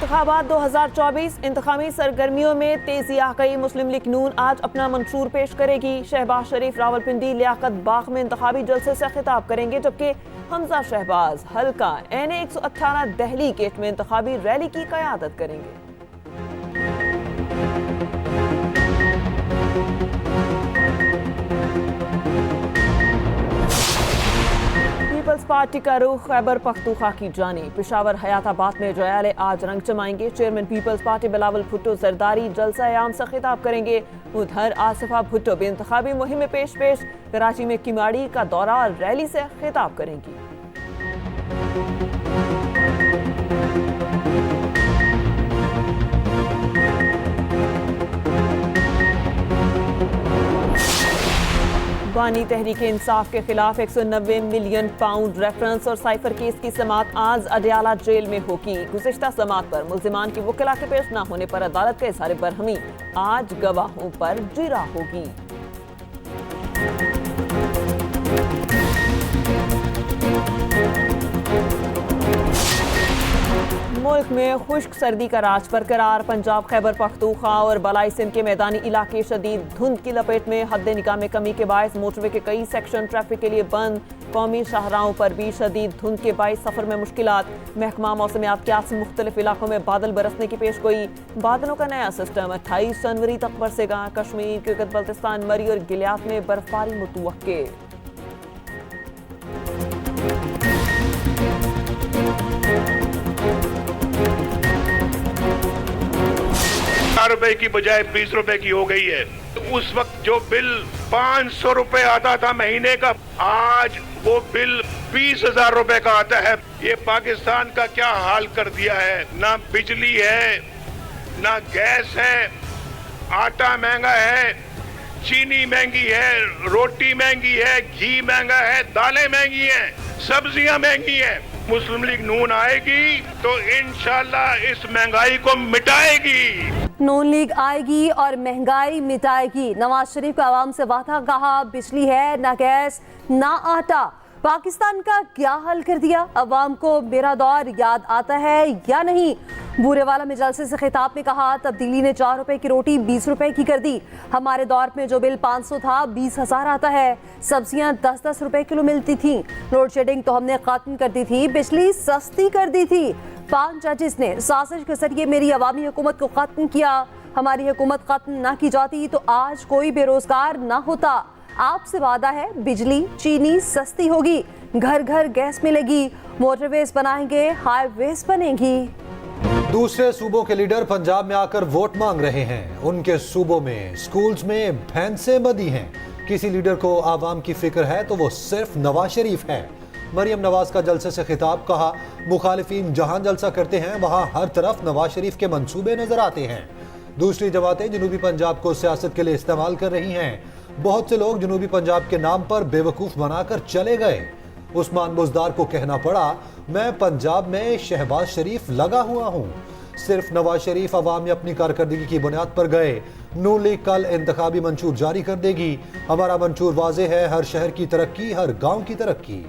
इंतखाबात 2024 इंतखाबी सरगर्मियों में तेजी आ गई। मुस्लिम लीग नून आज अपना मंशूर पेश करेगी। शहबाज शरीफ रावलपिंडी लियाकत बाग में इंतखाबी जलसे से खिताब करेंगे, जबकि हमजा शहबाज हल्का NA 118 दहली गेट में इंतखाबी रैली की क़यादत करेंगे। पीपल्स पार्टी का रुख खैबर पख्तूनख्वा की जानिब। पेशावर हयाताबाद में जयाले आज रंग जमाएंगे। चेयरमैन पीपल्स पार्टी बिलावल भुट्टो जरदारी जलसा आम से खिताब करेंगे। उधर आसिफा भुट्टो भी इंतखाबी मुहिम में पेश कराची में किमाड़ी का दौरा और रैली से खिताब करेंगी। बानी तहरीक इंसाफ के खिलाफ 190 मिलियन पाउंड रेफरेंस और साइफर केस की समाअत आज अडयाला जेल में होगी। गुज़िश्ता समाअत पर मुल्जिमान की वकीला के पेश न होने पर अदालत का इज़हार बरहमी आज गवाहों पर जिरा होगी। मुल्क में खुश्क सर्दी का राज बरकरार। पंजाब खैबर पख्तूनख्वा और बलाई सिंध के मैदानी इलाके शदीद धुंध की लपेट में। हद निगाह में कमी के बायस मोटरवे के कई सेक्शन ट्रैफिक के लिए बंद। कौमी शाहराहों पर भी शदीद धुंध के बायस सफर में मुश्किलात। महकमा मौसमियात के से मुख्तलिफ इलाकों में बादल बरसने की पेश गोई। बादलों का नया सिस्टम 28 जनवरी तक बरसेगा। कश्मीर गिलगित बल्तिस्तान मरी और गिलियात में बर्फबारी मुतवक्के। रुपए की बजाय 20 रुपए की हो गई है। तो उस वक्त जो बिल 500 रुपए आता था महीने का, आज वो बिल 20,000 रुपए का आता है। ये पाकिस्तान का क्या हाल कर दिया है। ना बिजली है, ना गैस है, आटा महंगा है, चीनी महंगी है, रोटी महंगी है, घी महंगा है, दालें महंगी हैं, सब्जियां महंगी हैं। मुस्लिम लीग नून आएगी तो इंशाल्लाह इस महंगाई को मिटाएगी। नून लीग आएगी और महंगाई मिटाएगी। नवाज शरीफ का आवाम से वादा, कहा बिजली है ना गैस ना आटा। पाकिस्तान का क्या हल कर दिया। अवाम को मेरा दौर याद आता है या नहीं। बूरेवाला में जलसे से खिताब में कहा, तब्दीली ने 4 रुपए की रोटी 20 रुपए की कर दी। हमारे दौर में जो बिल 500 था 20,000 आता है। सब्जियां 10-10 रुपए किलो मिलती थी। लोड शेडिंग तो हमने खत्म कर दी थी, बिजली सस्ती कर दी थी। 5 जजेस ने साजिश के जरिए मेरी अवामी हुकूमत को खत्म किया। हमारी हुकूमत खत्म ना की जाती तो आज कोई बेरोजगार ना होता। आपसे वादा है बिजली चीनी सस्ती होगी, घर घर गैस मिलेगी, मोटरवेज बनाएंगे, हाईवेज बनेंगी। दूसरे सूबों के लीडर पंजाब में आकर वोट मांग रहे हैं। उनके सूबों में स्कूल्स में भैंसें बंधी हैं। किसी लीडर को आवाम की फिक्र है तो वो सिर्फ नवाज शरीफ है। मरियम नवाज का जलसे से खिताब, कहा मुखालिफिन जहां जलसा करते हैं वहां हर तरफ नवाज शरीफ के मंसूबे नजर आते हैं। दूसरी जमातें जनूबी पंजाब को सियासत के लिए इस्तेमाल कर रही हैं। बहुत से लोग जनूबी पंजाब के नाम पर बेवकूफ बनाकर चले गए। उस्मान बुजदार को कहना पड़ा, मैं पंजाब में शहबाज शरीफ लगा हुआ हूँ। सिर्फ नवाज शरीफ अवाम में अपनी कारकर्दगी की बुनियाद पर गए। नून लीग कल इंतखाबी मंशूर जारी कर देगी। हमारा मंशूर वाज़ेह है, हर शहर की तरक्की, हर गाँव की तरक्की।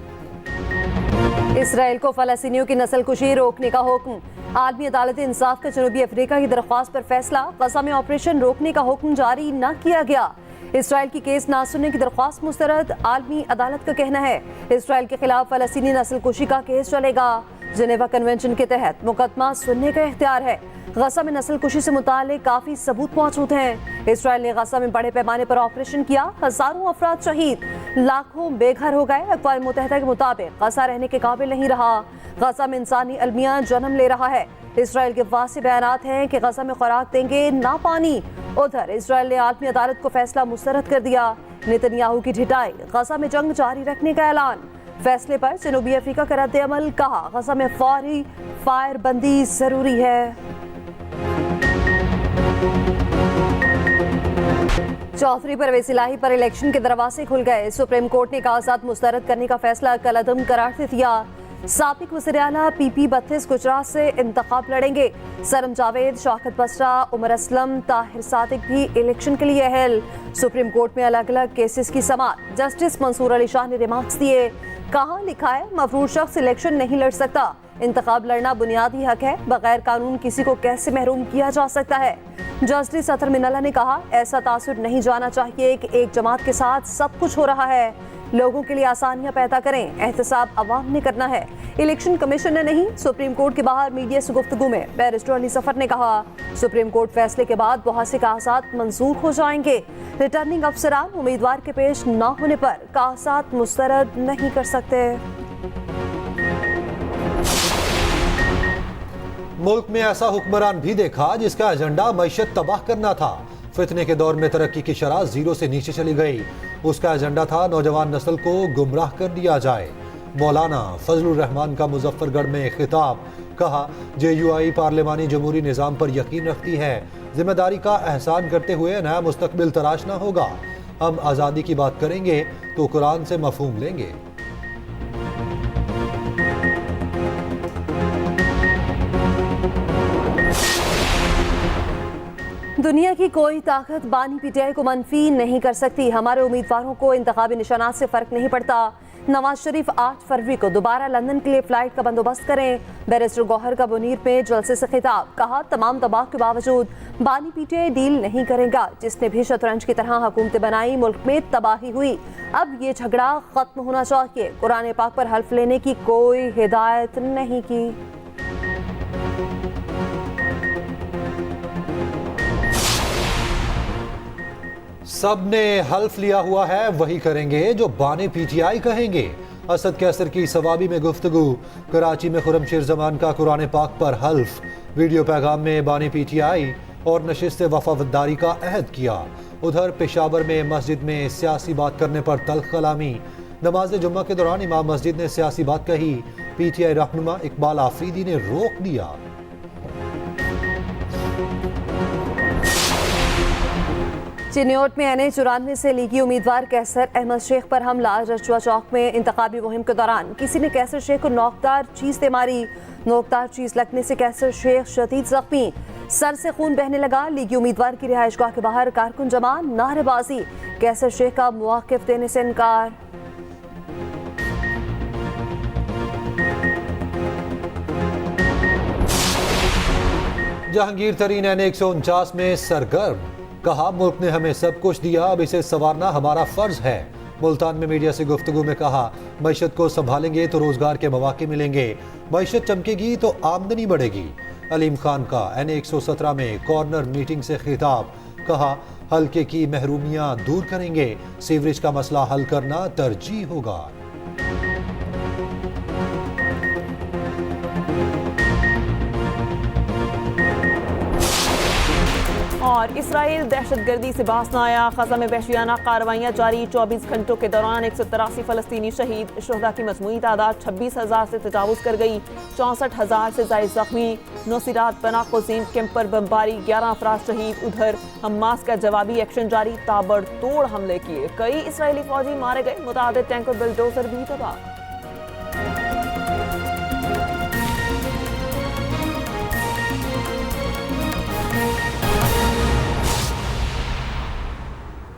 इसराइल को फलस्तीनियों की नस्लकुशी रोकने का हुक्म। आलमी अदालत इंसाफ का जनूबी अफ्रीका की दरख्वास्त पर फैसला। गजा में ऑपरेशन रोकने का हुक्म जारी न किया गया। इसराइल की केस ना सुनने की दरख्वास्त मुस्तरद। आलमी अदालत का कहना है इसराइल के खिलाफ फलस्तीनी नस्लकुशी का केस चलेगा। जेनेवा कन्वेंशन के तहत मुकदमा सुनने का इख्तियार है। गजा में नस्लकुशी से मुताल्लिक काफी सबूत मौजूद हैं। इसराइल ने गजा में बड़े पैमाने पर ऑपरेशन किया। हजारों अफराद शहीद, लाखों बेघर हो गए। अक़वाम मुत्तहिदा के मुताबिक गजा रहने के काबिल नहीं रहा। गजा में इंसानी अलमिया जन्म ले रहा है। इसराइल के वाज़ेह बयानात हैं कि गजा में खुराक देंगे ना पानी। उधर इसराइल ने आलमी अदालत को फैसला मुस्तरद कर दिया। नेतन्याहू की ढिठाई, गजा में जंग जारी रखने का ऐलान। फैसले पर जनूबी अफ्रीका का रद्द अमल, कहा गजा में फौरी फायरबंदी जरूरी है। चौधरी परवेज इलाही पर इलेक्शन के दरवाजे खुल गए। सुप्रीम कोर्ट ने कागजात मुस्तरद करने का फैसला कलअदम करार दे दिया। साबिक वज़ीर-ए-आला PP 32 गुजरात से इंतखाब लड़ेंगे। सरम जावेद, शौकत बसरा, उमर असलम, ताहिर सादिक भी इलेक्शन के लिए अहल। सुप्रीम कोर्ट में अलग अलग केसेस की समाअत। जस्टिस मंसूर अली शाह ने रिमार्क्स दिए। कहाँ लिखा है मफरूज शख्स इलेक्शन नहीं लड़ सकता। इंतखाब लड़ना बुनियादी हक है, बगैर कानून किसी को कैसे महरूम किया जा सकता है। जस्टिस अतर मिनल्ला ने कहा, ऐसा तासुर नहीं जाना चाहिए कि एक जमात के साथ सब कुछ हो रहा है। लोगों के लिए आसानियां पैदा करें, एहतसाब अवाम ने करना है, इलेक्शन कमीशन ने नहीं। सुप्रीम कोर्ट के बाहर मीडिया से गुफ्तगू में बैरिस्टर अली सफर ने कहा, सुप्रीम कोर्ट फैसले के बाद बहुत से कागजात मंजूर हो जाएंगे। रिटर्निंग अफसरान उम्मीदवार के पेश न होने पर कागजात मुस्तरद नहीं कर सकते। मुल्क में ऐसा हुक्मरान भी देखा जिसका एजेंडा मईशत तबाह करना था। फितने के दौर में तरक्की की शरह जीरो से नीचे चली गई। उसका एजेंडा था नौजवान नस्ल को गुमराह कर दिया जाए। मौलाना फजलुर रहमान का मुजफ्फरगढ़ में खिताब, कहा JUI पार्लिमानी जमहूरी निज़ाम पर यकीन रखती है, जिम्मेदारी का एहसान करते हुए नया मुस्तकबिल तराशना होगा। हम आज़ादी की बात करेंगे तो कुरान से मफहूम लेंगे। दुनिया की कोई ताकत बानी PTI को मनफी नहीं कर सकती। हमारे उम्मीदवारों को इंतखाबी निशानात से फर्क नहीं पड़ता। नवाज शरीफ 8 फरवरी को दोबारा लंदन के लिए फ्लाइट का बंदोबस्त करें। बैरिस्टर गौहर का मुनीर में जलसे से खिताब, कहा तमाम दबाव के बावजूद बानी PTI डील नहीं करेगा। जिसने भी शतरंज की तरह हुकूमतें बनाई, मुल्क में तबाही हुई। अब ये झगड़ा खत्म होना चाहिए। कुरान पाक पर हल्फ लेने की कोई हिदायत नहीं की। सबने हल्फ लिया हुआ है, वही करेंगे जो बाने PTI कहेंगे। असद कैसर की सवाबी में गुफ्तगू। कराची में खुरमशेर जमान का कुरान पाक पर हल्फ। वीडियो पैगाम में बाने PTI और नशिस्त वफादारी का अहद किया। उधर पेशावर में मस्जिद में सियासी बात करने पर तल्ख कलामी। नमाज जुम्मा के दौरान इमाम मस्जिद ने सियासी बात कही। PTI रहनुमा इकबाल आफरीदी ने रोक दिया। चिन्योट में NA94 से लीगी उम्मीदवार कैसर अहमद शेख पर हमला। रचुआ चौक में इंतखाबी मुहिम के दौरान किसी ने कैसर शेख को नोकदार चीज से मारी। नोकदार चीज लगने से कैसर शेख शदीद जख्मी, सर से खून बहने लगा। लीगी उम्मीदवार की रिहाइशगाह के बाहर कारकुन जमा, नारेबाजी। कैसर शेख का मुआकिफ देने से इनकार। जहांगीर तरीन NA149 में सरगर्म, कहा मुल्क ने हमें सब कुछ दिया, अब इसे संवारना हमारा फर्ज है। मुल्तान में मीडिया से गुफ्तगू में कहा, मईशत को संभालेंगे तो रोजगार के मौके मिलेंगे, मईशत चमकेगी तो आमदनी बढ़ेगी। अलीम खान का NA117 में कॉर्नर मीटिंग से खिताब, कहा हल्के की महरूमियां दूर करेंगे, सीवरेज का मसला हल करना तरजीह होगा। और इसराइल दहशतगर्दी से बाज न आया। ग़ज़ा में वहशियाना कार्रवाइयाँ जारी। 24 घंटों के दौरान 183 फ़लस्तीनी शहीद। शुहदा की मजमूई तादाद 26,000 से तजावुज़ कर गई। 64,000 से ज़ायद ज़ख्मी। नौसिरात बना कोजीम कैंप पर बमबारी, 11 अफराद शहीद। उधर हमास का जवाबी एक्शन जारी, ताबड़तोड़ हमले किए, कई इसराइली फौजी मारे गए, मुतादिद टैंक और बुलडोजर भी तबाह।